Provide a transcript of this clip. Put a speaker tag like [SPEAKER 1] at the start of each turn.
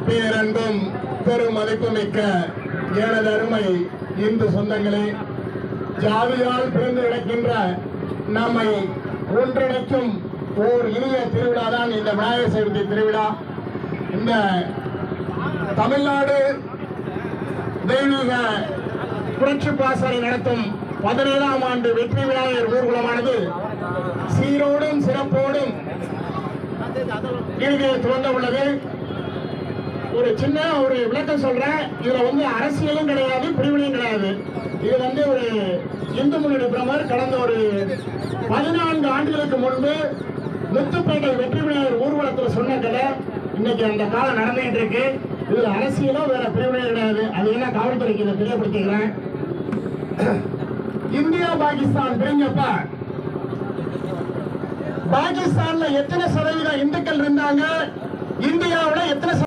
[SPEAKER 1] பேரன்பும் பெரும் மதிப்புமிக்க எனது அருமை இந்து சொந்தங்களே, ஜாதியால் பிறந்து கிடக்கின்ற நம்மை ஒன்றிணைக்கும் ஓர் இனிய திருவிழா தான் இந்த விநாயகர் சதுர்த்தி திருவிழா. இந்த தமிழ்நாடு தெய்வீக புரட்சி பாசறை நடத்தும் 17ஆம் ஆண்டு வெற்றி விநாயகர் ஊர்வலமானது சீரோடும் சிறப்போடும் இங்கே துவங்க உள்ளது. ஒரு சின்ன விளக்கம் சொல்றேன். இதுல அரசியலும் கிடையாது, பிரிவினையும் கிடையாது. இது ஒரு இந்து முன்னணி பிரமுகர் கடந்த ஒரு 14 ஆண்டுகளுக்கு முன்பு முத்துப்பேட்டை வெற்றி விநாயகர் ஊர்வலத்தில் சொன்ன கதை இன்னைக்கு அந்த காலம் நடந்துகிட்டு இருக்கு. இதுல அரசியலோ வேற பிரிவினையும் கிடையாது. அது என்ன காவல்துறைக்கு இதை தெரியப்படுத்திக்கிறேன். இந்தியா பாகிஸ்தான் பிரிஞ்சப்ப பாகிஸ்தான்ல எத்தனை சதவீதம் இந்துக்கள் இருந்தாங்க, இந்தியாவில் எத்தனை